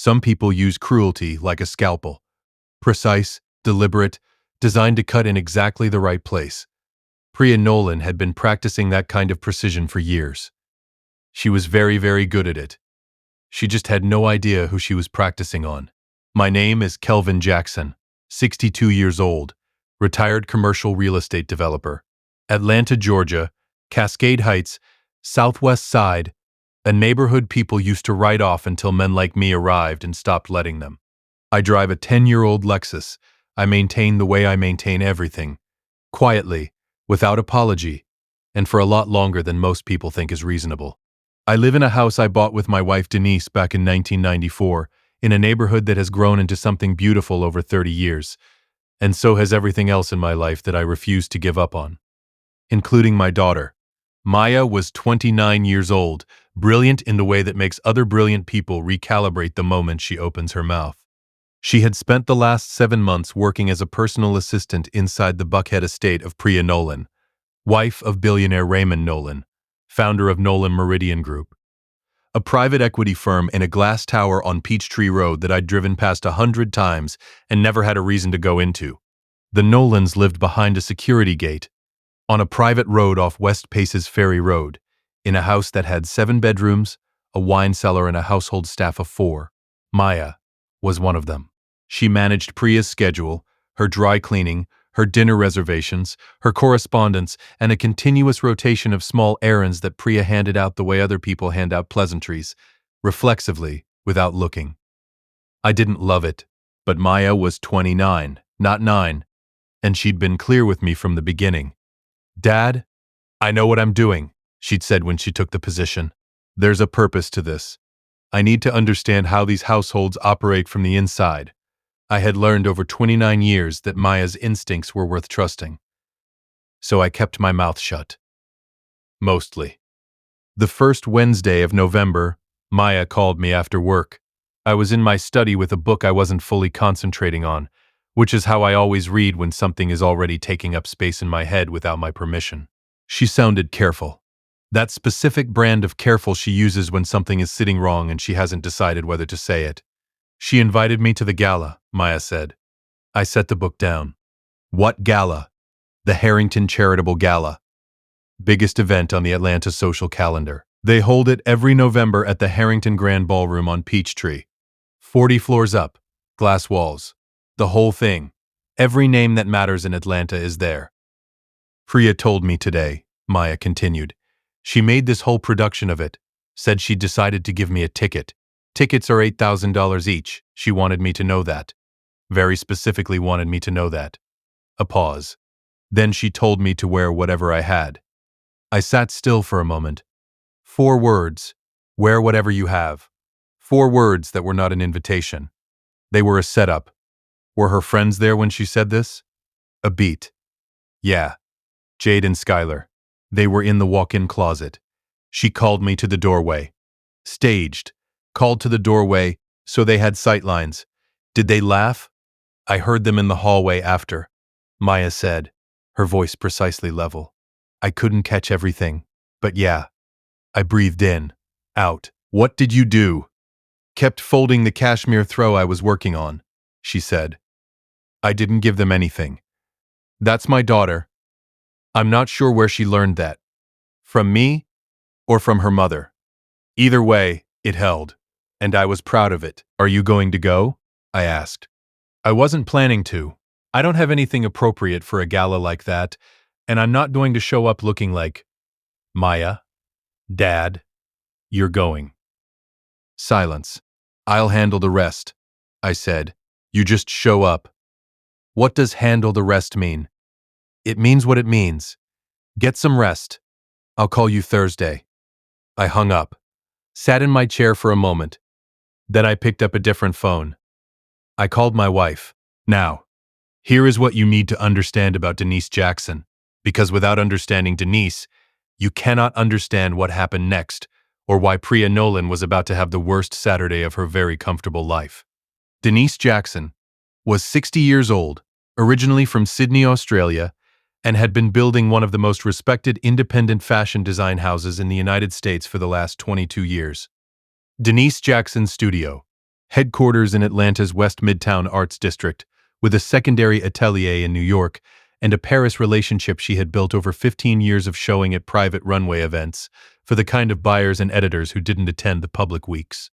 Some people use cruelty like a scalpel. Precise, deliberate, designed to cut in exactly the right place. Priya Nolan had been practicing that kind of precision for years. She was very, very good at it. She just had no idea who she was practicing on. My name is Kelvin Jackson, 62 years old, retired commercial real estate developer. Atlanta, Georgia, Cascade Heights, Southwest Side, a neighborhood people used to write off until men like me arrived and stopped letting them. I drive a 10-year-old Lexus. I maintain the way I maintain everything. Quietly, without apology, and for a lot longer than most people think is reasonable. I live in a house I bought with my wife Denise back in 1994, in a neighborhood that has grown into something beautiful over 30 years, and so has everything else in my life that I refuse to give up on, including my daughter. Maya was 29 years old, brilliant in the way that makes other brilliant people recalibrate the moment she opens her mouth. She had spent the last 7 months working as a personal assistant inside the Buckhead estate of Priya Nolan, wife of billionaire Raymond Nolan, founder of Nolan Meridian Group, a private equity firm in a glass tower on Peachtree Road that I'd driven past 100 times and never had a reason to go into. The Nolans lived behind a security gate, on a private road off West Paces Ferry Road, in a house that had 7 bedrooms, a wine cellar, and a household staff of 4. Maya was one of them. She managed Priya's schedule, her dry cleaning, her dinner reservations, her correspondence, and a continuous rotation of small errands that Priya handed out the way other people hand out pleasantries, reflexively, without looking. I didn't love it, but Maya was 29, not 9, and she'd been clear with me from the beginning. "Dad, I know what I'm doing," she'd said when she took the position. "There's a purpose to this. I need to understand how these households operate from the inside." I had learned over 29 years that Maya's instincts were worth trusting. So I kept my mouth shut. Mostly. The first Wednesday of November, Maya called me after work. I was in my study with a book I wasn't fully concentrating on, which is how I always read when something is already taking up space in my head without my permission. She sounded careful. That specific brand of careful she uses when something is sitting wrong and she hasn't decided whether to say it. "She invited me to the gala," Maya said. I set the book down. "What gala?" "The Harrington Charitable Gala. Biggest event on the Atlanta social calendar. They hold it every November at the Harrington Grand Ballroom on Peachtree. 40 floors up, glass walls. The whole thing. Every name that matters in Atlanta is there." "Priya told me today," Maya continued. "She made this whole production of it. Said she decided to give me a ticket. Tickets are $8,000 each. She wanted me to know that. Very specifically wanted me to know that." A pause. "Then she told me to wear whatever I had." I sat still for a moment. 4 words. Wear whatever you have. 4 words that were not an invitation. They were a setup. Were her friends there when she said this? A beat. Yeah. Jade and Skylar. They were in the walk-in closet. She called me to the doorway. Staged. Called to the doorway, so they had sightlines. Did they laugh? I heard them in the hallway after. Maya said, her voice precisely level. I couldn't catch everything, but yeah. I breathed in, out. "What did you do?" "Kept folding the cashmere throw I was working on," she said. "I didn't give them anything. That's my daughter. I'm not sure where she learned that. From me or from her mother. Either way, it held. And I was proud of it." "Are you going to go?" I asked. I wasn't planning to. I don't have anything appropriate for a gala like that, and I'm not going to show up looking like, "Maya, Dad, you're going." Silence. "I'll handle the rest," I said. "You just show up." What does handle the rest mean? It means what it means. Get some rest. I'll call you Thursday. I hung up. Sat in my chair for a moment. Then I picked up a different phone. I called my wife. "Now, here is what you need to understand about Denise Jackson, because without understanding Denise, you cannot understand what happened next, or why Priya Nolan was about to have the worst Saturday of her very comfortable life." Denise Jackson was 60 years old, originally from Sydney, Australia, and had been building one of the most respected independent fashion design houses in the United States for the last 22 years. Denise Jackson's studio, headquarters in Atlanta's West Midtown Arts District, with a secondary atelier in New York, and a Paris relationship she had built over 15 years of showing at private runway events for the kind of buyers and editors who didn't attend the public weeks.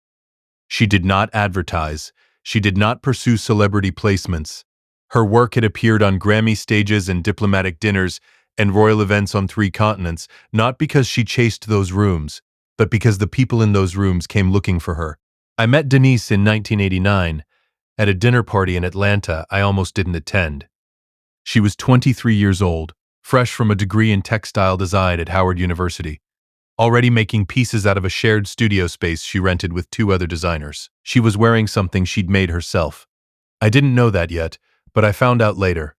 She did not advertise. She did not pursue celebrity placements. Her work had appeared on Grammy stages and diplomatic dinners and royal events on 3 continents, not because she chased those rooms, but because the people in those rooms came looking for her. I met Denise in 1989 at a dinner party in Atlanta I almost didn't attend. She was 23 years old, fresh from a degree in textile design at Howard University, already making pieces out of a shared studio space she rented with 2 other designers. She was wearing something she'd made herself. I didn't know that yet, but I found out later.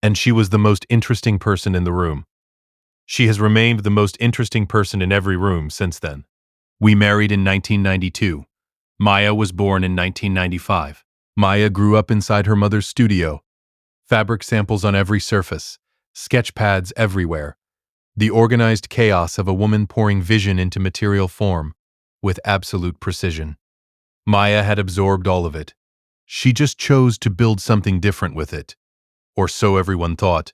And she was the most interesting person in the room. She has remained the most interesting person in every room since then. We married in 1992. Maya was born in 1995. Maya grew up inside her mother's studio. Fabric samples on every surface, sketch pads everywhere. The organized chaos of a woman pouring vision into material form, with absolute precision. Maya had absorbed all of it. She just chose to build something different with it. Or so everyone thought.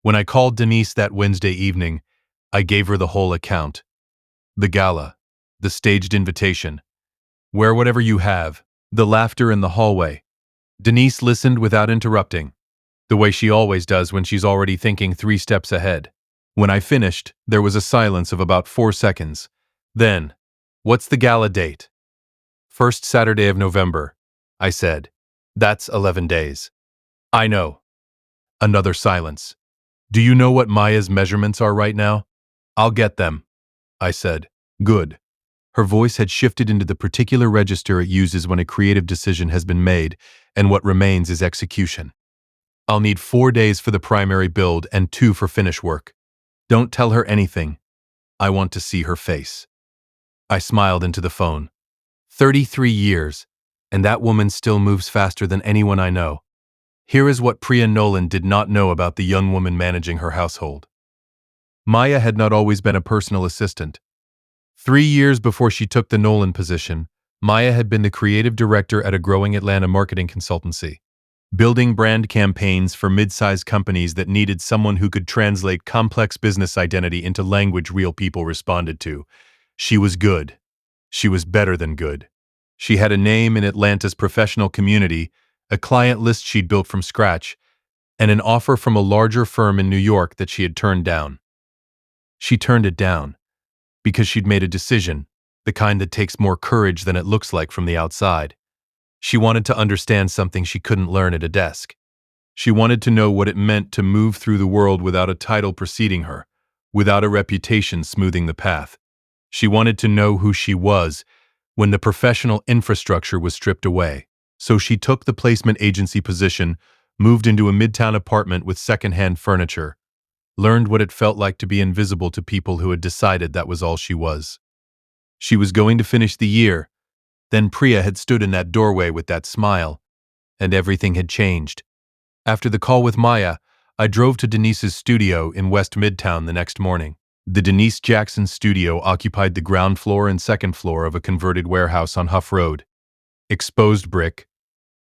When I called Denise that Wednesday evening, I gave her the whole account. The gala, the staged invitation. Wear whatever you have, the laughter in the hallway. Denise listened without interrupting, the way she always does when she's already thinking 3 steps ahead. When I finished, there was a silence of about 4 seconds. Then, "What's the gala date?" "First Saturday of November," I said. "That's 11 days." "I know." Another silence. "Do you know what Maya's measurements are right now?" "I'll get them," I said. "Good." Her voice had shifted into the particular register it uses when a creative decision has been made, and what remains is execution. "I'll need 4 days for the primary build and 2 for finish work. Don't tell her anything. I want to see her face." I smiled into the phone. 33 years, and that woman still moves faster than anyone I know. Here is what Priya Nolan did not know about the young woman managing her household. Maya had not always been a personal assistant. 3 years before she took the Nolan position, Maya had been the creative director at a growing Atlanta marketing consultancy, building brand campaigns for mid-sized companies that needed someone who could translate complex business identity into language real people responded to. She was good. She was better than good. She had a name in Atlanta's professional community, a client list she'd built from scratch, and an offer from a larger firm in New York that she had turned down. She turned it down because she'd made a decision, the kind that takes more courage than it looks like from the outside. She wanted to understand something she couldn't learn at a desk. She wanted to know what it meant to move through the world without a title preceding her, without a reputation smoothing the path. She wanted to know who she was when the professional infrastructure was stripped away. So she took the placement agency position, moved into a midtown apartment with secondhand furniture, learned what it felt like to be invisible to people who had decided that was all she was. She was going to finish the year. Then Priya had stood in that doorway with that smile, and everything had changed. After the call with Maya, I drove to Denise's studio in West Midtown the next morning. The Denise Jackson studio occupied the ground floor and second floor of a converted warehouse on Huff Road. Exposed brick,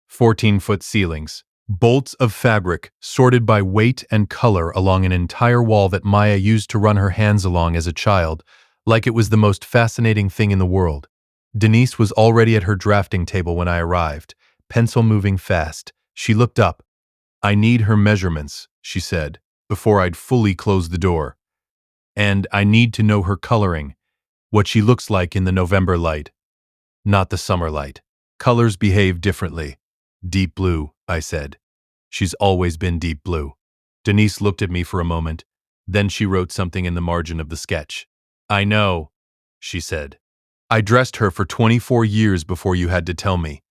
14-foot ceilings, bolts of fabric sorted by weight and color along an entire wall that Maya used to run her hands along as a child, like it was the most fascinating thing in the world. Denise was already at her drafting table when I arrived, pencil moving fast. She looked up. "I need her measurements," she said, before I'd fully closed the door. "And I need to know her coloring, what she looks like in the November light, not the summer light. Colors behave differently." "Deep blue," I said. "She's always been deep blue." Denise looked at me for a moment. Then she wrote something in the margin of the sketch. "I know," she said. "I dressed her for 24 years before you had to tell me."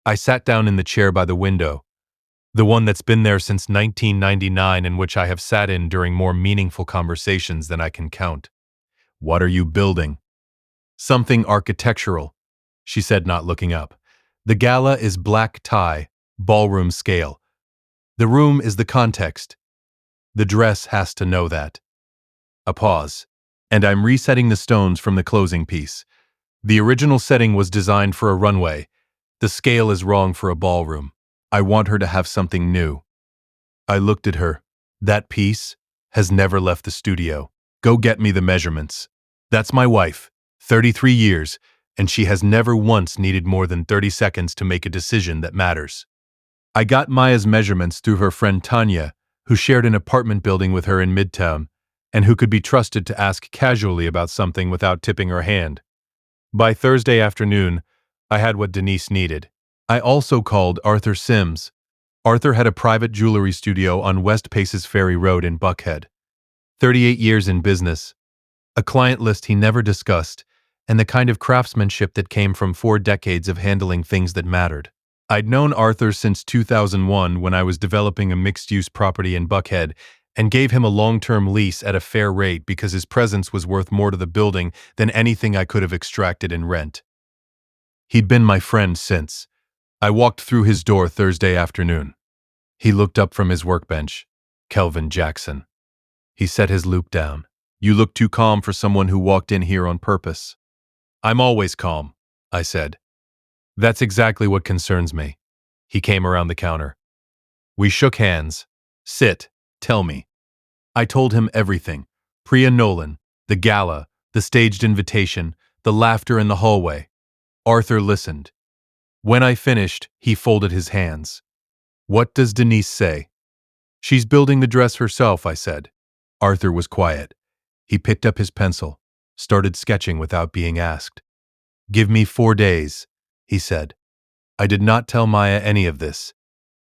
I sat down in the chair by the window, the one that's been there since 1999 and which I have sat in during more meaningful conversations than I can count. "What are you building?" "Something architectural," she said, not looking up. "The gala is black tie, ballroom scale. The room is the context. The dress has to know that." A pause. "And I'm resetting the stones from the closing piece. The original setting was designed for a runway. The scale is wrong for a ballroom. I want her to have something new. I looked at her. That piece has never left the studio. Go get me the measurements. That's my wife, 33 years, and she has never once needed more than 30 seconds to make a decision that matters. I got Maya's measurements through her friend Tanya, who shared an apartment building with her in Midtown, and who could be trusted to ask casually about something without tipping her hand. By Thursday afternoon, I had what Denise needed. I also called Arthur Sims. Arthur had a private jewelry studio on West Paces Ferry Road in Buckhead. 38 years in business, a client list he never discussed, and the kind of craftsmanship that came from 4 decades of handling things that mattered. I'd known Arthur since 2001 when I was developing a mixed-use property in Buckhead and gave him a long-term lease at a fair rate because his presence was worth more to the building than anything I could have extracted in rent. He'd been my friend since. I walked through his door Thursday afternoon. He looked up from his workbench. Kelvin Jackson. He set his loupe down. You look too calm for someone who walked in here on purpose. I'm always calm, I said. That's exactly what concerns me. He came around the counter. We shook hands. Sit, tell me. I told him everything. Priya Nolan, the gala, the staged invitation, the laughter in the hallway. Arthur listened. When I finished, he folded his hands. What does Denise say? She's building the dress herself, I said. Arthur was quiet. He picked up his pencil, started sketching without being asked. Give me 4 days, he said. I did not tell Maya any of this.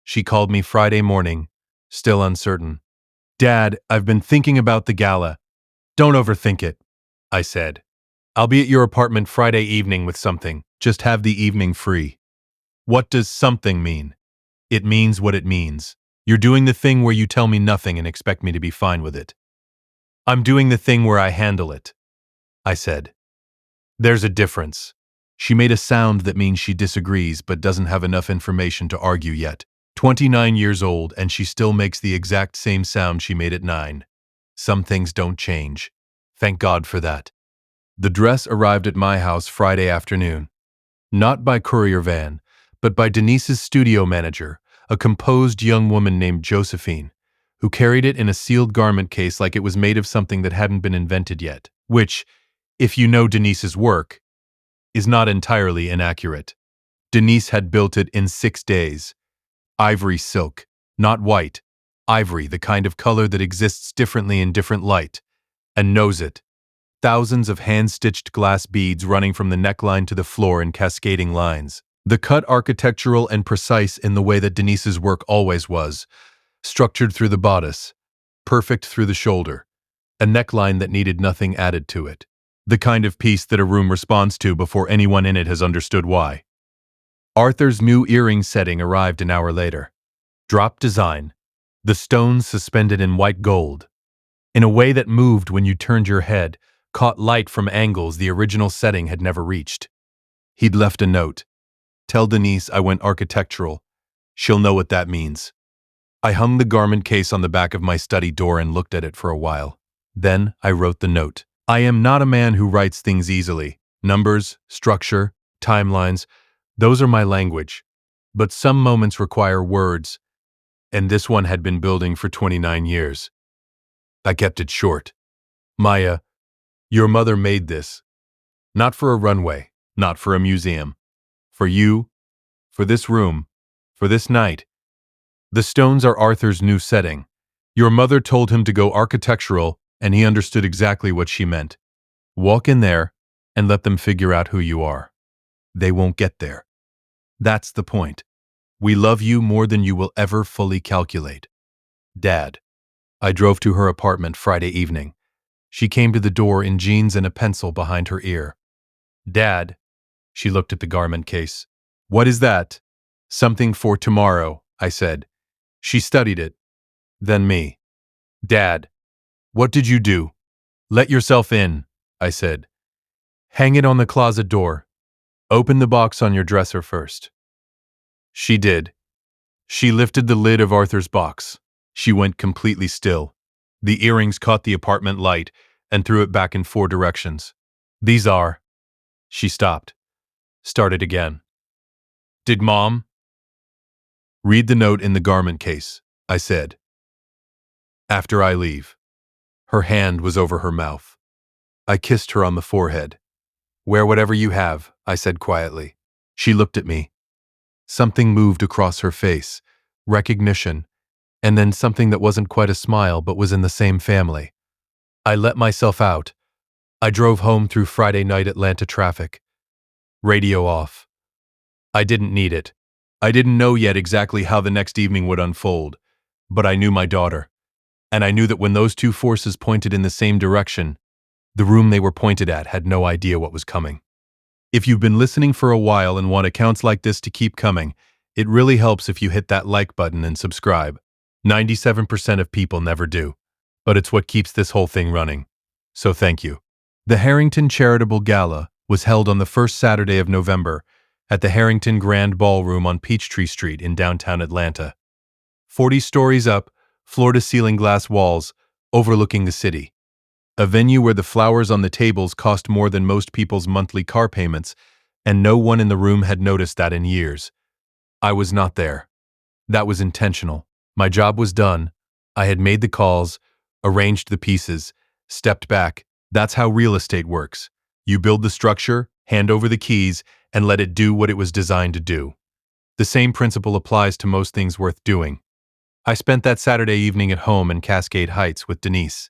She called me Friday morning, still uncertain. Dad, I've been thinking about the gala. Don't overthink it, I said. I'll be at your apartment Friday evening with something. Just have the evening free. What does something mean? It means what it means. You're doing the thing where you tell me nothing and expect me to be fine with it. I'm doing the thing where I handle it, I said. There's a difference. She made a sound that means she disagrees but doesn't have enough information to argue yet. 29 years old and she still makes the exact same sound she made at 9. Some things don't change. Thank God for that. The dress arrived at my house Friday afternoon. Not by courier van, but by Denise's studio manager, a composed young woman named Josephine, who carried it in a sealed garment case like it was made of something that hadn't been invented yet, which, if you know Denise's work, is not entirely inaccurate. Denise had built it in 6 days. Ivory silk, not white. Ivory, the kind of color that exists differently in different light. And knows it. Thousands of hand-stitched glass beads running from the neckline to the floor in cascading lines. The cut architectural and precise in the way that Denise's work always was. Structured through the bodice. Perfect through the shoulder. A neckline that needed nothing added to it. The kind of piece that a room responds to before anyone in it has understood why. Arthur's new earring setting arrived an hour later. Drop design. The stones suspended in white gold. In a way that moved when you turned your head, caught light from angles the original setting had never reached. He'd left a note. Tell Denise I went architectural. She'll know what that means. I hung the garment case on the back of my study door and looked at it for a while. Then I wrote the note. I am not a man who writes things easily. Numbers, structure, timelines, those are my language. But some moments require words, and this one had been building for 29 years. I kept it short. Maya, your mother made this. Not for a runway, not for a museum. For you, for this room, for this night. The stones are Arthur's new setting. Your mother told him to go architectural, and he understood exactly what she meant. Walk in there, and let them figure out who you are. They won't get there. That's the point. We love you more than you will ever fully calculate. Dad. I drove to her apartment Friday evening. She came to the door in jeans and a pencil behind her ear. Dad. She looked at the garment case. What is that? Something for tomorrow, I said. She studied it. Then me. Dad. What did you do? Let yourself in, I said. Hang it on the closet door. Open the box on your dresser first. She did. She lifted the lid of Arthur's box. She went completely still. The earrings caught the apartment light and threw it back in 4 directions. These are... She stopped. Started again. Did Mom? Read the note in the garment case, I said. After I leave. Her hand was over her mouth. I kissed her on the forehead. Wear whatever you have, I said quietly. She looked at me. Something moved across her face. Recognition, and then something that wasn't quite a smile but was in the same family. I let myself out. I drove home through Friday night Atlanta traffic. Radio off. I didn't need it. I didn't know yet exactly how the next evening would unfold, but I knew my daughter. And I knew that when those two forces pointed in the same direction, the room they were pointed at had no idea what was coming. If you've been listening for a while and want accounts like this to keep coming, it really helps if you hit that like button and subscribe. 97% of people never do, but it's what keeps this whole thing running. So thank you. The Harrington Charitable Gala was held on the first Saturday of November at the Harrington Grand Ballroom on Peachtree Street in downtown Atlanta. 40 stories up, floor-to-ceiling glass walls, overlooking the city. A venue where the flowers on the tables cost more than most people's monthly car payments, and no one in the room had noticed that in years. I was not there. That was intentional. My job was done. I had made the calls, arranged the pieces, stepped back. That's how real estate works. You build the structure, hand over the keys, and let it do what it was designed to do. The same principle applies to most things worth doing. I spent that Saturday evening at home in Cascade Heights with Denise.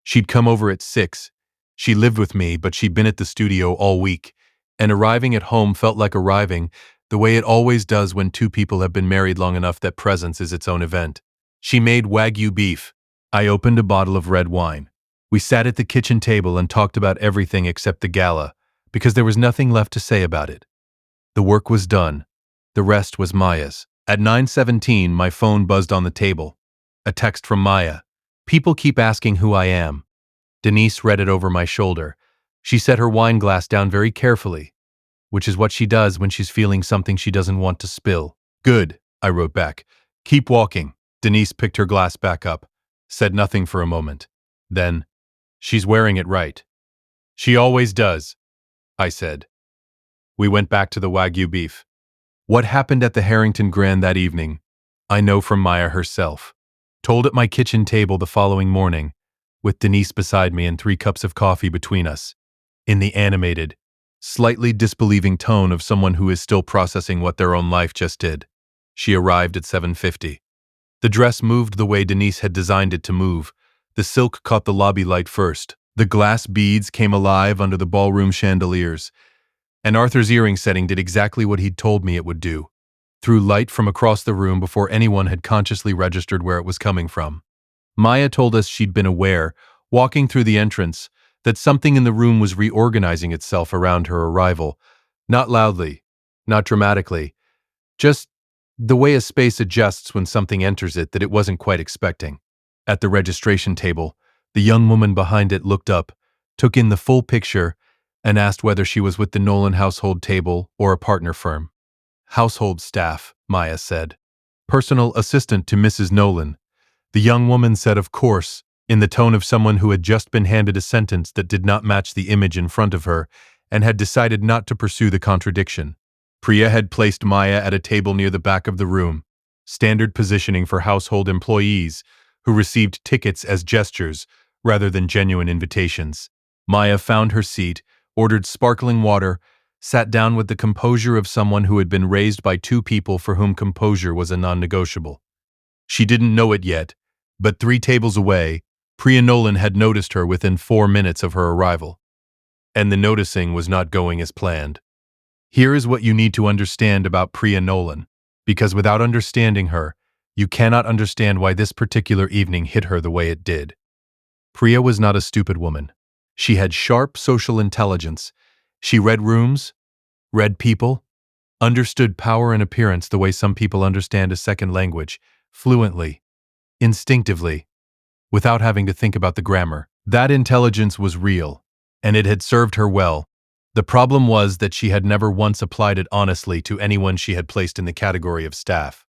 She'd come over at 6. She lived with me, but she'd been at the studio all week, and arriving at home felt like arriving the way it always does when two people have been married long enough that presence is its own event. She made Wagyu beef. I opened a bottle of red wine. We sat at the kitchen table and talked about everything except the gala, because there was nothing left to say about it. The work was done. The rest was Maya's. At 9:17, my phone buzzed on the table. A text from Maya. People keep asking who I am. Denise read it over my shoulder. She set her wine glass down very carefully, which is what she does when she's feeling something she doesn't want to spill. Good, I wrote back. Keep walking. Denise picked her glass back up, said nothing for a moment. Then, she's wearing it right. She always does, I said. We went back to the Wagyu beef. What happened at the Harrington Grand that evening, I know from Maya herself. Told at my kitchen table the following morning, with Denise beside me and 3 cups of coffee between us, in the animated, slightly disbelieving tone of someone who is still processing what their own life just did. She arrived at 7:50. The dress moved the way Denise had designed it to move. The silk caught the lobby light first. The glass beads came alive under the ballroom chandeliers. And Arthur's earring setting did exactly what he'd told me it would do. Threw light from across the room before anyone had consciously registered where it was coming from. Maya told us she'd been aware, walking through the entrance, that something in the room was reorganizing itself around her arrival. Not loudly, not dramatically, just the way a space adjusts when something enters it that it wasn't quite expecting. At the registration table, the young woman behind it looked up, took in the full picture, and asked whether she was with the Nolan household table or a partner firm. Household staff, Maya said. Personal assistant to Mrs. Nolan. The young woman said of course, in the tone of someone who had just been handed a sentence that did not match the image in front of her and had decided not to pursue the contradiction. Priya had placed Maya at a table near the back of the room, standard positioning for household employees who received tickets as gestures rather than genuine invitations. Maya found her seat, ordered sparkling water, sat down with the composure of someone who had been raised by 2 people for whom composure was a non-negotiable. She didn't know it yet, but 3 tables away, Priya Nolan had noticed her within 4 minutes of her arrival. And the noticing was not going as planned. Here is what you need to understand about Priya Nolan, because without understanding her, you cannot understand why this particular evening hit her the way it did. Priya was not a stupid woman. She had sharp social intelligence. She read rooms, read people, understood power and appearance the way some people understand a second language, fluently, instinctively, without having to think about the grammar. That intelligence was real, and it had served her well. The problem was that she had never once applied it honestly to anyone she had placed in the category of staff.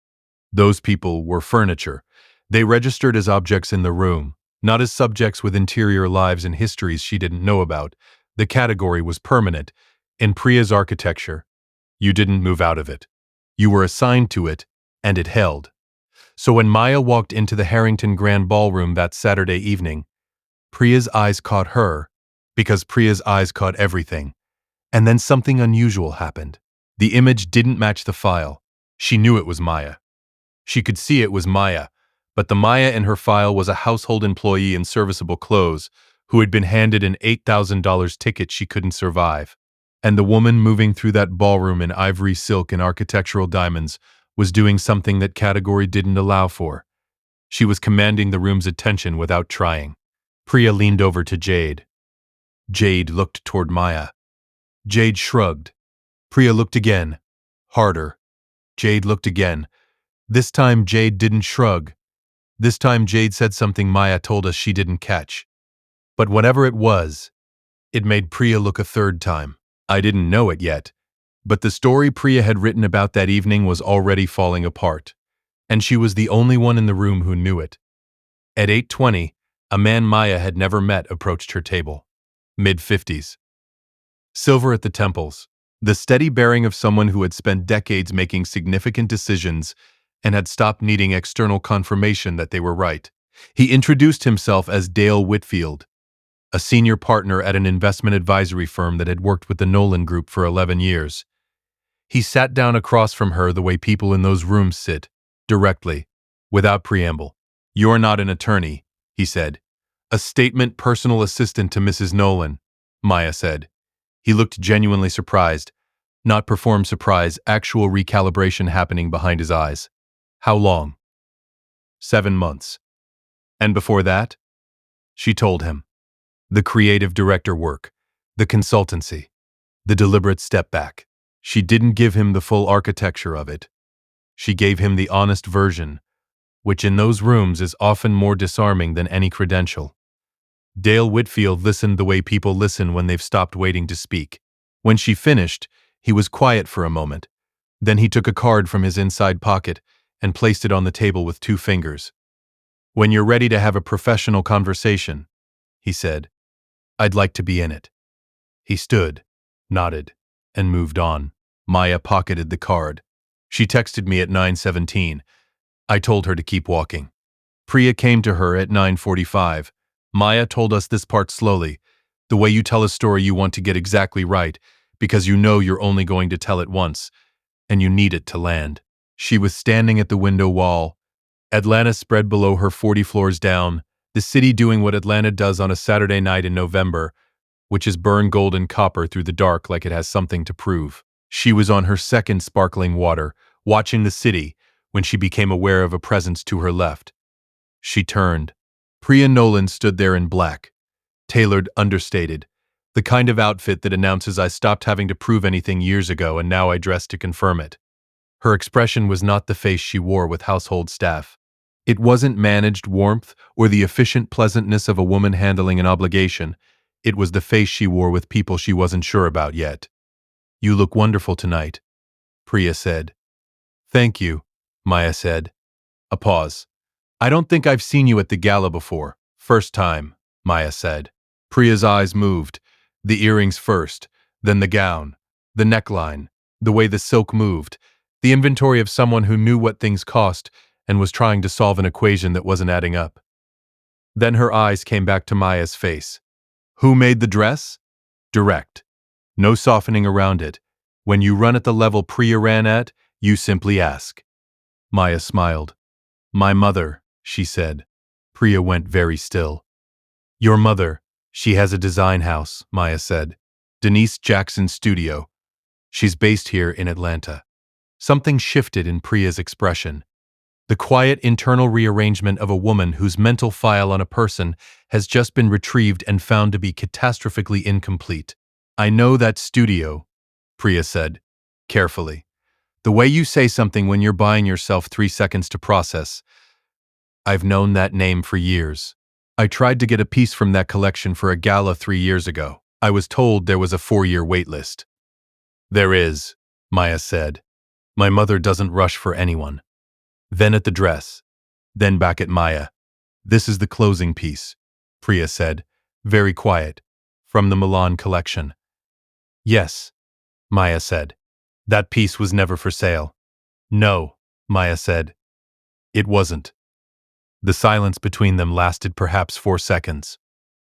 Those people were furniture. They registered as objects in the room, not as subjects with interior lives and histories she didn't know about. The category was permanent. In Priya's architecture, you didn't move out of it. You were assigned to it, and it held. So when Maya walked into the Harrington Grand Ballroom that Saturday evening, Priya's eyes caught her, because Priya's eyes caught everything. And then something unusual happened. The image didn't match the file. She knew it was Maya. She could see it was Maya, but the Maya in her file was a household employee in serviceable clothes who had been handed an $8,000 ticket she couldn't survive. And the woman moving through that ballroom in ivory silk and architectural diamonds was doing something that category didn't allow for. She was commanding the room's attention without trying. Priya leaned over to Jade. Jade looked toward Maya. Jade shrugged. Priya looked again. Harder. Jade looked again. This time Jade didn't shrug. This time Jade said something Maya told us she didn't catch. But whatever it was, it made Priya look a third time. I didn't know it yet, but the story Priya had written about that evening was already falling apart, and she was the only one in the room who knew it. At 8:20, a man Maya had never met approached her table. Mid-50s. Silver at the temples, the steady bearing of someone who had spent decades making significant decisions and had stopped needing external confirmation that they were right. He introduced himself as Dale Whitfield, a senior partner at an investment advisory firm that had worked with the Nolan Group for 11 years. He sat down across from her the way people in those rooms sit, directly, without preamble. "You're not an attorney," he said. "A statement personal assistant to Mrs. Nolan," Maya said. He looked genuinely surprised. Not performed surprise, actual recalibration happening behind his eyes. "How long?" 7 months. "And before that?" She told him. The creative director work, the consultancy, the deliberate step back. She didn't give him the full architecture of it. She gave him the honest version, which in those rooms is often more disarming than any credential. Dale Whitfield listened the way people listen when they've stopped waiting to speak. When she finished, he was quiet for a moment. Then he took a card from his inside pocket and placed it on the table with 2 fingers. "When you're ready to have a professional conversation," he said, "I'd like to be in it." He stood, nodded, and moved on. Maya pocketed the card. "She texted me at 9:17. I told her to keep walking." Priya came to her at 9:45. "Maya told us this part slowly, the way you tell a story you want to get exactly right, because you know you're only going to tell it once, and you need it to land." She was standing at the window wall. Atlanta spread below her 40 floors down, the city doing what Atlanta does on a Saturday night in November, which is burn gold and copper through the dark like it has something to prove. She was on her second sparkling water, watching the city, when she became aware of a presence to her left. She turned. Priya Nolan stood there in black, tailored, understated, the kind of outfit that announces I stopped having to prove anything years ago and now I dress to confirm it. Her expression was not the face she wore with household staff. It wasn't managed warmth or the efficient pleasantness of a woman handling an obligation. It was the face she wore with people she wasn't sure about yet. "You look wonderful tonight," Priya said. "Thank you," Maya said. A pause. "I don't think I've seen you at the gala before." "First time," Maya said. Priya's eyes moved. The earrings first, then the gown, the neckline, the way the silk moved, the inventory of someone who knew what things cost and was trying to solve an equation that wasn't adding up. Then her eyes came back to Maya's face. "Who made the dress?" Direct. No softening around it. When you run at the level Priya ran at, you simply ask. Maya smiled. "My mother," she said. Priya went very still. "Your mother. She has a design house," Maya said. "Denise Jackson Studio. She's based here in Atlanta." Something shifted in Priya's expression. The quiet internal rearrangement of a woman whose mental file on a person has just been retrieved and found to be catastrophically incomplete. "I know that studio," Priya said, carefully. "The way you say something when you're buying yourself 3 seconds to process. I've known that name for years. I tried to get a piece from that collection for a gala 3 years ago. I was told there was a 4-year wait list." "There is," Maya said. "My mother doesn't rush for anyone." Then at the dress. Then back at Maya. "This is the closing piece," Priya said, very quiet, "from the Milan collection." "Yes," Maya said. "That piece was never for sale." No, Maya said. It wasn't. The silence between them lasted perhaps 4 seconds.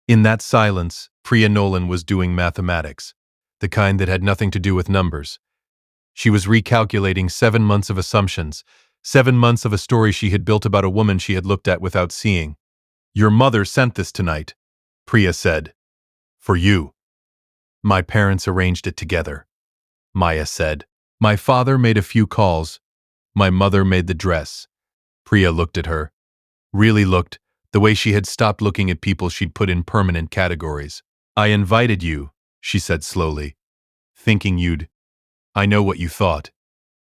In that silence, Priya Nolan was doing mathematics, the kind that had nothing to do with numbers. She was recalculating 7 months of assumptions, 7 months of a story she had built about a woman she had looked at without seeing. Your mother sent this tonight, Priya said. For you. My parents arranged it together, Maya said. My father made a few calls. My mother made the dress. Priya looked at her. Really looked, the way she had stopped looking at people she'd put in permanent categories. I invited you, she said slowly, thinking you'd. I know what you thought,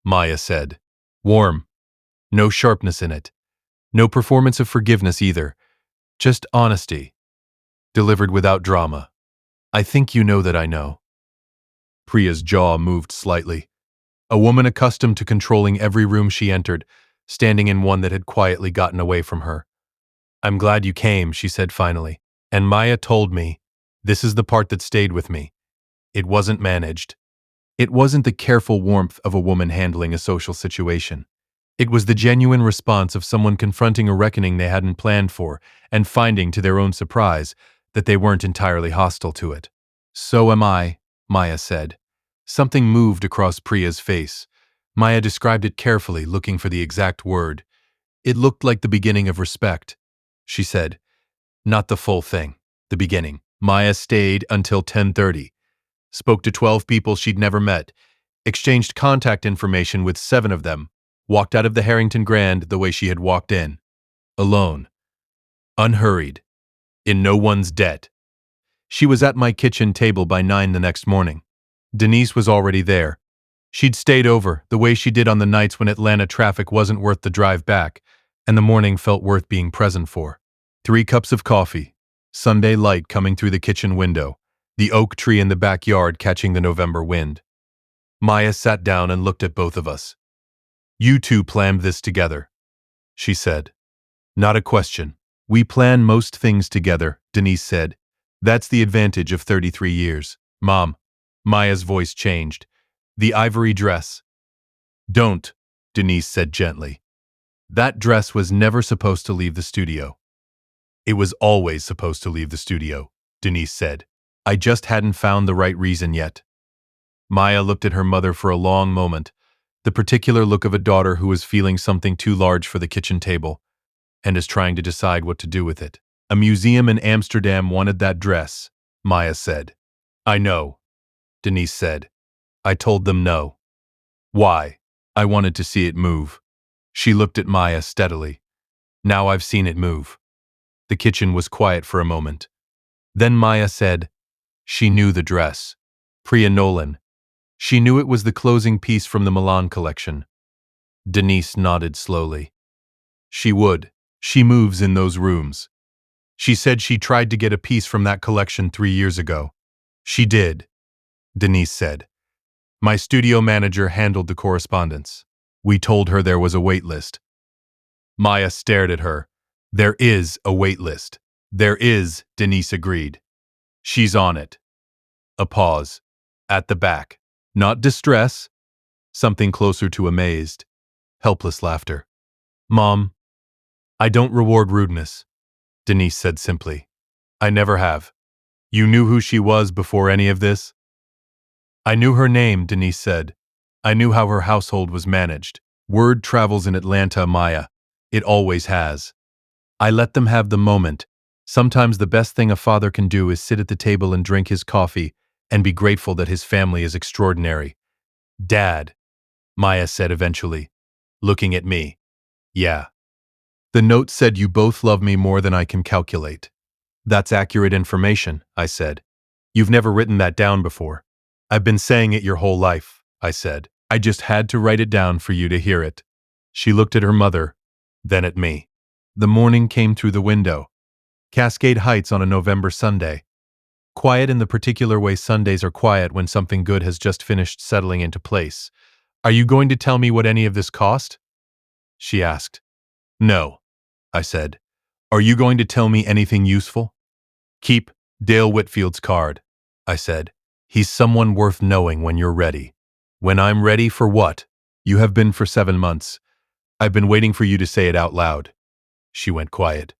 Maya said. Warm. No sharpness in it. No performance of forgiveness either. Just honesty. Delivered without drama. I think you know that I know. Priya's jaw moved slightly. A woman accustomed to controlling every room she entered, standing in one that had quietly gotten away from her. I'm glad you came, she said finally. And Maya told me, this is the part that stayed with me. It wasn't managed. It wasn't the careful warmth of a woman handling a social situation. It was the genuine response of someone confronting a reckoning they hadn't planned for and finding, to their own surprise, that they weren't entirely hostile to it. So am I, Maya said. Something moved across Priya's face. Maya described it carefully, looking for the exact word. It looked like the beginning of respect, she said. Not the full thing, the beginning. Maya stayed until 10:30, spoke to 12 people she'd never met, exchanged contact information with 7 of them, walked out of the Harrington Grand the way she had walked in. Alone. Unhurried. In no one's debt. She was at my kitchen table by 9 the next morning. Denise was already there. She'd stayed over, the way she did on the nights when Atlanta traffic wasn't worth the drive back, and the morning felt worth being present for. 3 cups of coffee. Sunday light coming through the kitchen window. The oak tree in the backyard catching the November wind. Maya sat down and looked at both of us. You two planned this together, she said. Not a question. We plan most things together, Denise said. That's the advantage of 33 years. Mom. Maya's voice changed. The ivory dress. Don't, Denise said gently. That dress was never supposed to leave the studio. It was always supposed to leave the studio, Denise said. I just hadn't found the right reason yet. Maya looked at her mother for a long moment, the particular look of a daughter who was feeling something too large for the kitchen table and is trying to decide what to do with it. A museum in Amsterdam wanted that dress, Maya said. I know, Denise said. I told them no. Why? I wanted to see it move. She looked at Maya steadily. Now I've seen it move. The kitchen was quiet for a moment. Then Maya said, she knew the dress. Priya Nolan. She knew it was the closing piece from the Milan collection. Denise nodded slowly. She would. She moves in those rooms. She said she tried to get a piece from that collection 3 years ago. She did, Denise said. My studio manager handled the correspondence. We told her there was a wait list. Maya stared at her. There is a wait list. There is, Denise agreed. She's on it. A pause. At the back. Not distress. Something closer to amazed. Helpless laughter. Mom, I don't reward rudeness, Denise said simply. I never have. You knew who she was before any of this? I knew her name, Denise said. I knew how her household was managed. Word travels in Atlanta, Maya. It always has. I let them have the moment. Sometimes the best thing a father can do is sit at the table and drink his coffee and be grateful that his family is extraordinary. Dad, Maya said eventually, looking at me. Yeah. The note said you both love me more than I can calculate. That's accurate information, I said. You've never written that down before. I've been saying it your whole life, I said. I just had to write it down for you to hear it. She looked at her mother, then at me. The morning came through the window. Cascade Heights on a November Sunday. Quiet in the particular way Sundays are quiet when something good has just finished settling into place. Are you going to tell me what any of this cost? She asked. No, I said. Are you going to tell me anything useful? Keep Dale Whitfield's card, I said. He's someone worth knowing when you're ready. When I'm ready for what? You have been for 7 months. I've been waiting for you to say it out loud. She went quiet,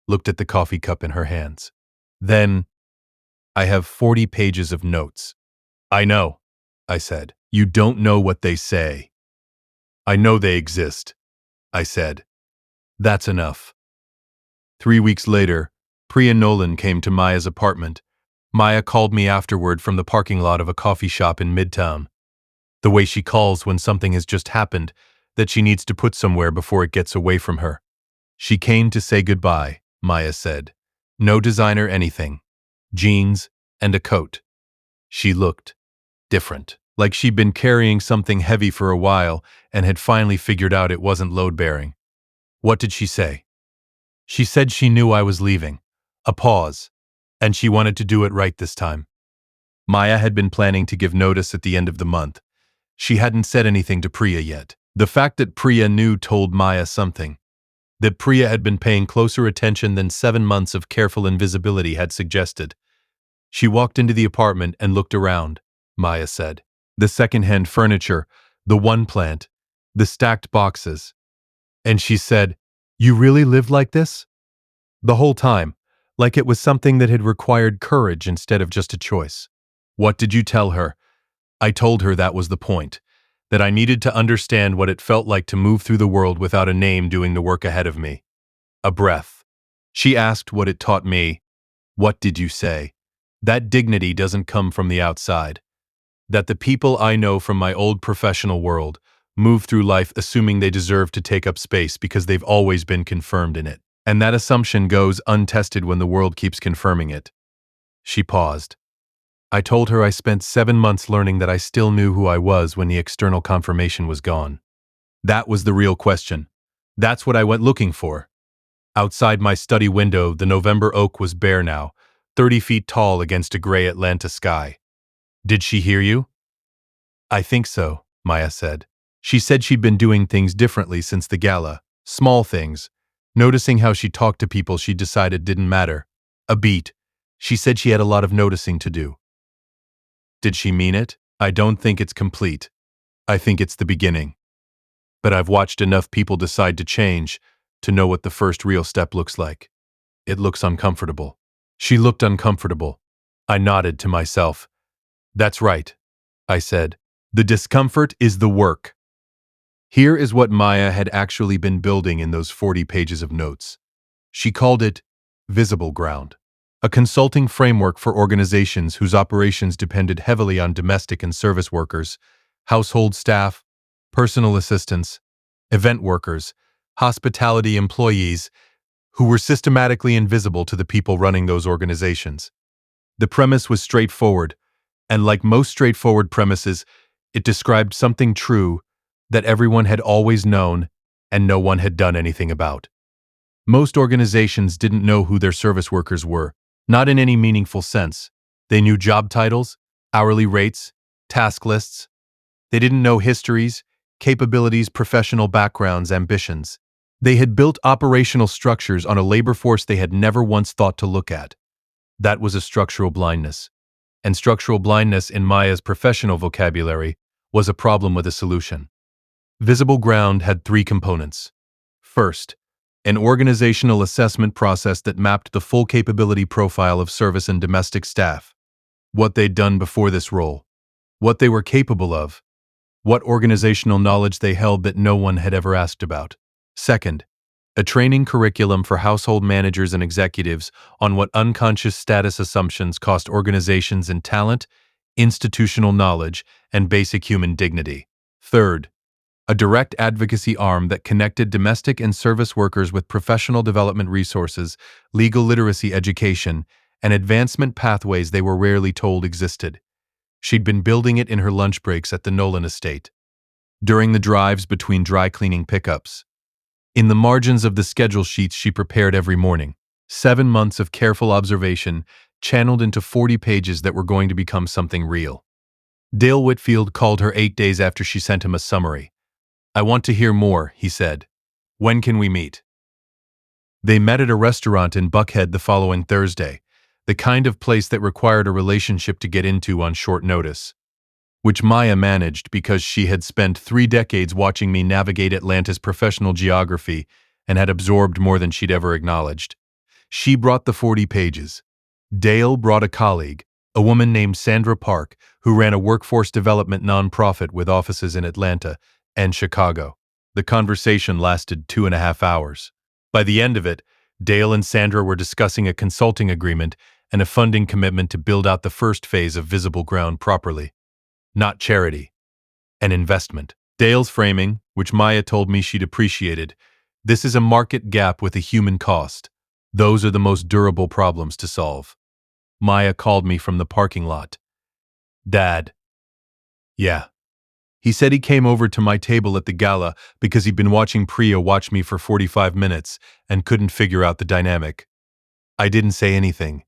looked at the coffee cup in her hands. Then, I have 40 pages of notes. I know, I said. You don't know what they say. I know they exist, I said. That's enough. 3 weeks later, Priya Nolan came to Maya's apartment. Maya called me afterward from the parking lot of a coffee shop in Midtown. The way she calls when something has just happened that she needs to put somewhere before it gets away from her. She came to say goodbye, Maya said. No designer anything. Jeans and a coat. She looked different, like she'd been carrying something heavy for a while and had finally figured out it wasn't load-bearing. What did she say? She said she knew I was leaving. A pause. And she wanted to do it right this time. Maya had been planning to give notice at the end of the month. She hadn't said anything to Priya yet. The fact that Priya knew told Maya something. That Priya had been paying closer attention than 7 months of careful invisibility had suggested. She walked into the apartment and looked around, Maya said. The second-hand furniture, the one plant, the stacked boxes. And she said, "You really lived like this?" The whole time, like it was something that had required courage instead of just a choice. What did you tell her? I told her that was the point, that I needed to understand what it felt like to move through the world without a name doing the work ahead of me. A breath. She asked what it taught me. What did you say? That dignity doesn't come from the outside. That the people I know from my old professional world move through life assuming they deserve to take up space because they've always been confirmed in it. And that assumption goes untested when the world keeps confirming it. She paused. I told her I spent 7 months learning that I still knew who I was when the external confirmation was gone. That was the real question. That's what I went looking for. Outside my study window, the November oak was bare now, 30 feet tall against a gray Atlanta sky. Did she hear you? I think so, Maya said. She said she'd been doing things differently since the gala, small things, noticing how she talked to people she decided didn't matter. A beat. She said she had a lot of noticing to do. Did she mean it? I don't think it's complete. I think it's the beginning. But I've watched enough people decide to change to know what the first real step looks like. It looks uncomfortable. She looked uncomfortable. I nodded to myself. That's right, I said. The discomfort is the work. Here is what Maya had actually been building in those 40 pages of notes. She called it Visible Ground, a consulting framework for organizations whose operations depended heavily on domestic and service workers, household staff, personal assistants, event workers, hospitality employees, who were systematically invisible to the people running those organizations. The premise was straightforward, and like most straightforward premises, it described something true that everyone had always known and no one had done anything about. Most organizations didn't know who their service workers were, not in any meaningful sense. They knew job titles, hourly rates, task lists. They didn't know histories, capabilities, professional backgrounds, ambitions. They had built operational structures on a labor force they had never once thought to look at. That was a structural blindness. And structural blindness in Maya's professional vocabulary was a problem with a solution. Visible Ground had 3 components. First, an organizational assessment process that mapped the full capability profile of service and domestic staff. What they'd done before this role. What they were capable of. What organizational knowledge they held that no one had ever asked about. Second, a training curriculum for household managers and executives on what unconscious status assumptions cost organizations in talent, institutional knowledge, and basic human dignity. Third, a direct advocacy arm that connected domestic and service workers with professional development resources, legal literacy education, and advancement pathways they were rarely told existed. She'd been building it in her lunch breaks at the Nolan estate, during the drives between dry cleaning pickups, in the margins of the schedule sheets she prepared every morning. 7 months of careful observation channeled into 40 pages that were going to become something real. Dale Whitfield called her 8 days after she sent him a summary. I want to hear more, he said. When can we meet? They met at a restaurant in Buckhead the following Thursday, the kind of place that required a relationship to get into on short notice. which Maya managed because she had spent 3 decades watching me navigate Atlanta's professional geography and had absorbed more than she'd ever acknowledged. She brought the 40 pages. Dale brought a colleague, a woman named Sandra Park, who ran a workforce development nonprofit with offices in Atlanta and Chicago. The conversation lasted 2.5 hours. By the end of it, Dale and Sandra were discussing a consulting agreement and a funding commitment to build out the first phase of Visible Ground properly. Not charity, an investment. Dale's framing, which Maya told me she'd appreciated, this is a market gap with a human cost. Those are the most durable problems to solve. Maya called me from the parking lot. Dad. Yeah. He said he came over to my table at the gala because he'd been watching Priya watch me for 45 minutes and couldn't figure out the dynamic. I didn't say anything.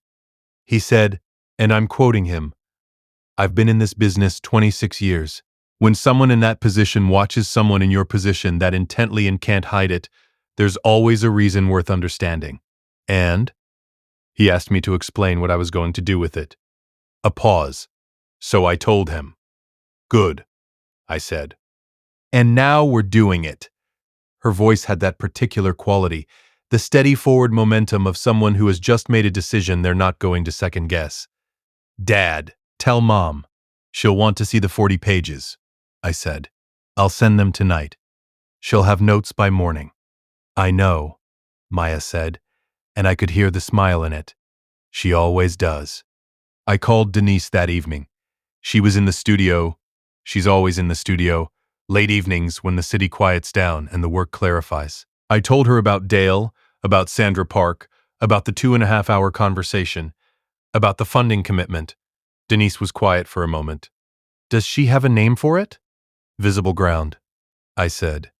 He said, and I'm quoting him, "I've been in this business 26 years. When someone in that position watches someone in your position that intently and can't hide it, there's always a reason worth understanding." And he asked me to explain what I was going to do with it. A pause. So I told him. Good, I said. And now we're doing it. Her voice had that particular quality, the steady forward momentum of someone who has just made a decision they're not going to second guess. Dad, tell Mom. She'll want to see the 40 pages, I said. I'll send them tonight. She'll have notes by morning. I know, Maya said, and I could hear the smile in it. She always does. I called Denise that evening. She was in the studio. She's always in the studio, late evenings when the city quiets down and the work clarifies. I told her about Dale, about Sandra Park, about the 2.5 hour conversation, about the funding commitment. Denise was quiet for a moment. Does she have a name for it? Visible Ground, I said.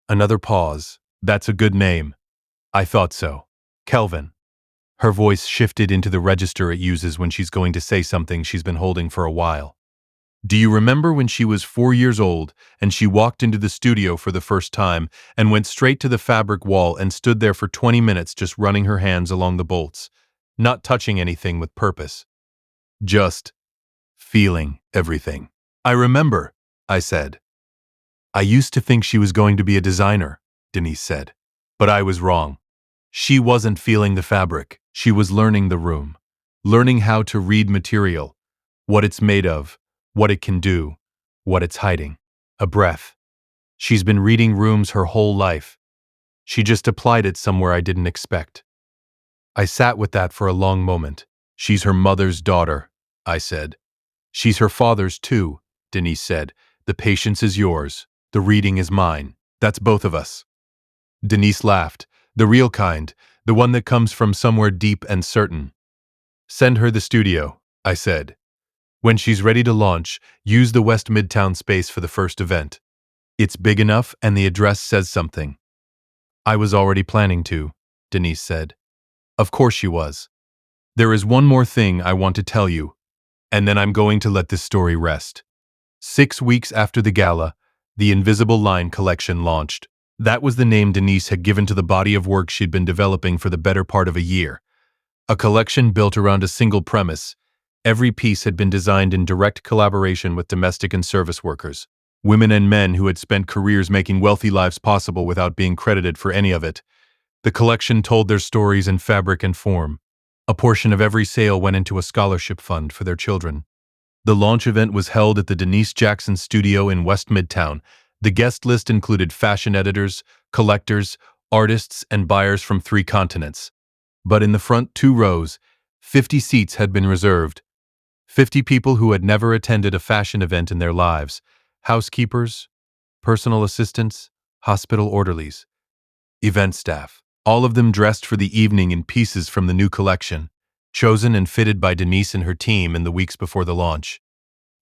Another pause. That's a good name. I thought so. Kelvin. Her voice shifted into the register it uses when she's going to say something she's been holding for a while. Do you remember when she was 4 years old and she walked into the studio for the first time and went straight to the fabric wall and stood there for 20 minutes just running her hands along the bolts, not touching anything with purpose? Just feeling everything. I remember, I said. I used to think she was going to be a designer, Denise said. But I was wrong. She wasn't feeling the fabric. She was learning the room, learning how to read material, what it's made of, what it can do, what it's hiding. A breath. She's been reading rooms her whole life. She just applied it somewhere I didn't expect. I sat with that for a long moment. She's her mother's daughter, I said. She's her father's too, Denise said. The patience is yours. The reading is mine. That's both of us. Denise laughed. The real kind, the one that comes from somewhere deep and certain. Send her the studio, I said. When she's ready to launch, use the West Midtown space for the first event. It's big enough and the address says something. I was already planning to, Denise said. Of course she was. There is one more thing I want to tell you, and then I'm going to let this story rest. 6 weeks after the gala, the Invisible Line collection launched. That was the name Denise had given to the body of work she'd been developing for the better part of a year. A collection built around a single premise. Every piece had been designed in direct collaboration with domestic and service workers, women and men who had spent careers making wealthy lives possible without being credited for any of it. The collection told their stories in fabric and form. A portion of every sale went into a scholarship fund for their children. The launch event was held at the Denise Jackson Studio in West Midtown. The guest list included fashion editors, collectors, artists, and buyers from 3 continents. But in the front 2 rows, 50 seats had been reserved. 50 people who had never attended a fashion event in their lives. Housekeepers, personal assistants, hospital orderlies, event staff. All of them dressed for the evening in pieces from the new collection, chosen and fitted by Denise and her team in the weeks before the launch.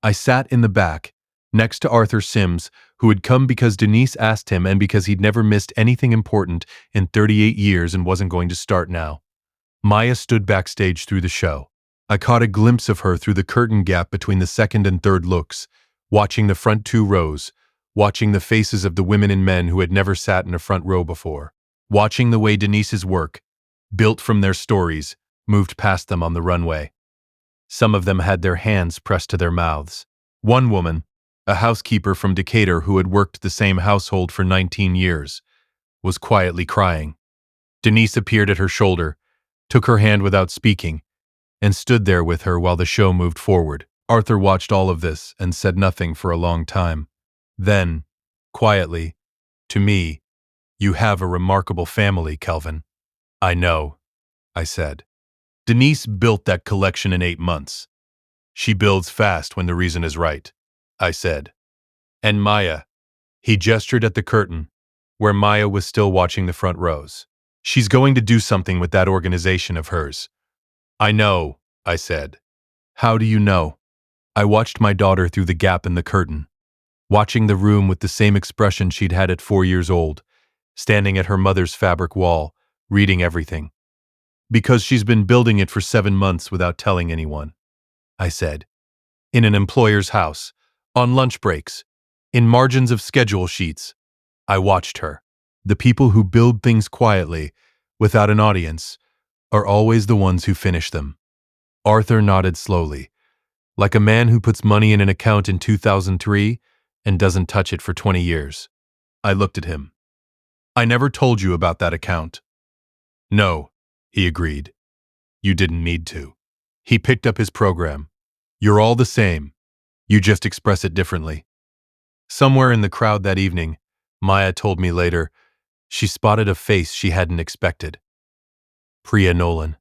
I sat in the back, next to Arthur Sims, who had come because Denise asked him and because he'd never missed anything important in 38 years and wasn't going to start now. Maya stood backstage through the show. I caught a glimpse of her through the curtain gap between the second and third looks, watching the front 2 rows, watching the faces of the women and men who had never sat in a front row before, watching the way Denise's work, built from their stories, moved past them on the runway. Some of them had their hands pressed to their mouths. One woman, a housekeeper from Decatur who had worked the same household for 19 years, was quietly crying. Denise appeared at her shoulder, took her hand without speaking, and stood there with her while the show moved forward. Arthur watched all of this and said nothing for a long time. Then, quietly, to me, "You have a remarkable family, Kelvin." "I know," I said. "Denise built that collection in 8 months. She builds fast when the reason is right," I said. "And Maya," he gestured at the curtain, where Maya was still watching the front rows. "She's going to do something with that organization of hers." "I know," I said. "How do you know?" I watched my daughter through the gap in the curtain, watching the room with the same expression she'd had at 4 years old, standing at her mother's fabric wall, reading everything. "Because she's been building it for 7 months without telling anyone," I said. "In an employer's house, on lunch breaks, in margins of schedule sheets." I watched her. The people who build things quietly, without an audience, are always the ones who finish them. Arthur nodded slowly, like a man who puts money in an account in 2003 and doesn't touch it for 20 years. I looked at him. "I never told you about that account." "No," he agreed. "You didn't need to." He picked up his program. "You're all the same. You just express it differently." Somewhere in the crowd that evening, Maya told me later, she spotted a face she hadn't expected. Priya Nolan,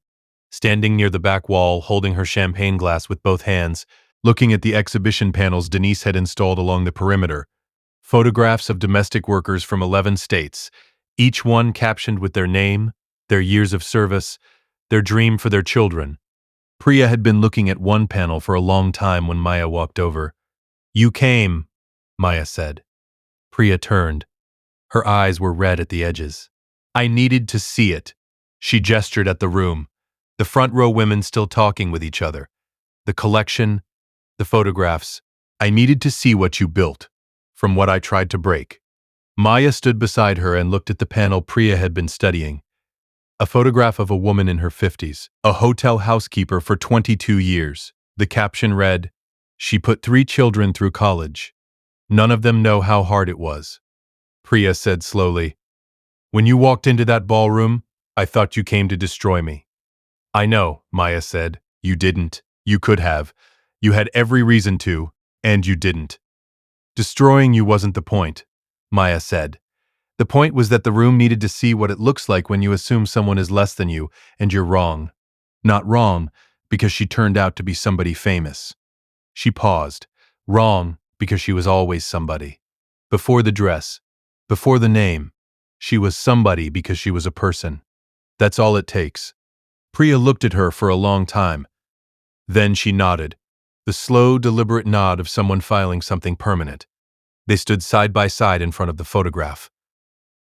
standing near the back wall, holding her champagne glass with both hands, looking at the exhibition panels Denise had installed along the perimeter. Photographs of domestic workers from 11 states, each one captioned with their name, their years of service, their dream for their children. Priya had been looking at one panel for a long time when Maya walked over. "You came," Maya said. Priya turned. Her eyes were red at the edges. "I needed to see it." She gestured at the room, the front row women still talking with each other. "The collection, the photographs. I needed to see what you built, from what I tried to break." Maya stood beside her and looked at the panel Priya had been studying. A photograph of a woman in her 50s, a hotel housekeeper for 22 years. The caption read, "She put 3 children through college. None of them know how hard it was." Priya said slowly, "When you walked into that ballroom, I thought you came to destroy me." "I know," Maya said. "You didn't. You could have. You had every reason to, and you didn't." "Destroying you wasn't the point," Maya said. "The point was that the room needed to see what it looks like when you assume someone is less than you, and you're wrong. Not wrong, because she turned out to be somebody famous." She paused. "Wrong, because she was always somebody. Before the dress, before the name, she was somebody because she was a person. That's all it takes." Priya looked at her for a long time. Then she nodded, the slow, deliberate nod of someone filing something permanent. They stood side by side in front of the photograph.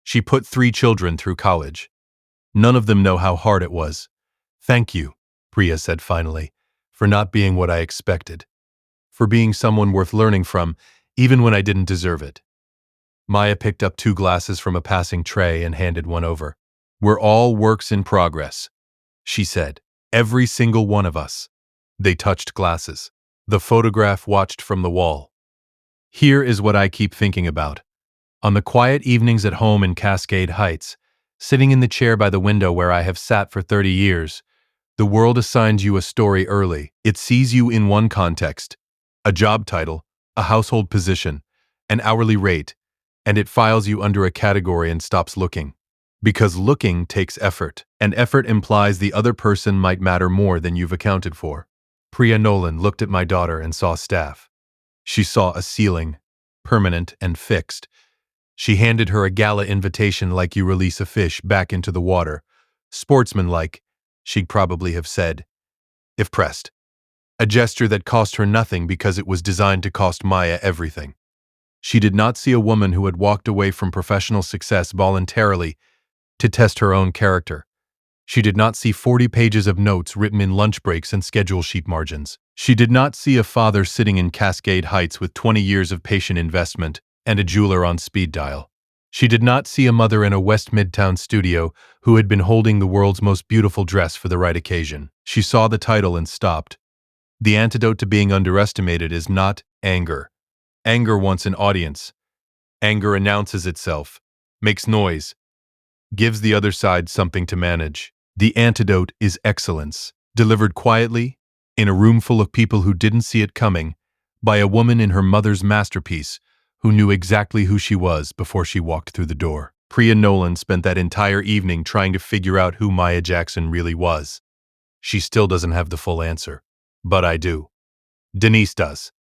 "She put 3 children through college. None of them know how hard it was. Thank you," Priya said finally, "for not being what I expected. For being someone worth learning from, even when I didn't deserve it." Maya picked up 2 glasses from a passing tray and handed one over. "We're all works in progress," she said. "Every single one of us." They touched glasses. The photograph watched from the wall. "Here is what I keep thinking about. On the quiet evenings at home in Cascade Heights, sitting in the chair by the window where I have sat for 30 years, the world assigns you a story early. It sees you in one context, a job title, a household position, an hourly rate, and it files you under a category and stops looking. Because looking takes effort, and effort implies the other person might matter more than you've accounted for." Priya Nolan looked at my daughter and saw staff. She saw a ceiling, permanent and fixed. She handed her a gala invitation like you release a fish back into the water. Sportsmanlike, she'd probably have said, if pressed. A gesture that cost her nothing because it was designed to cost Maya everything. She did not see a woman who had walked away from professional success voluntarily to test her own character. She did not see 40 pages of notes written in lunch breaks and schedule sheet margins. She did not see a father sitting in Cascade Heights with 20 years of patient investment and a jeweler on speed dial. She did not see a mother in a West Midtown studio who had been holding the world's most beautiful dress for the right occasion. She saw the title and stopped. The antidote to being underestimated is not Anger. Anger wants an audience. Anger announces itself, makes noise, gives the other side something to manage. The antidote is excellence, delivered quietly, in a room full of people who didn't see it coming, by a woman in her mother's masterpiece who knew exactly who she was before she walked through the door. Priya Nolan spent that entire evening trying to figure out who Maya Jackson really was. She still doesn't have the full answer. But I do. Denise does.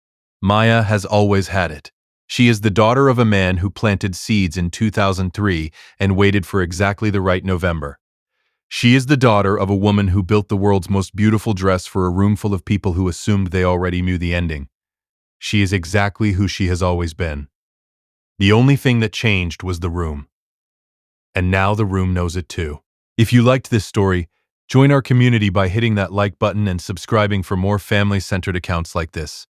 Maya has always had it. She is the daughter of a man who planted seeds in 2003 and waited for exactly the right November. She is the daughter of a woman who built the world's most beautiful dress for a room full of people who assumed they already knew the ending. She is exactly who she has always been. The only thing that changed was the room. And now the room knows it too. If you liked this story, join our community by hitting that like button and subscribing for more family-centered accounts like this.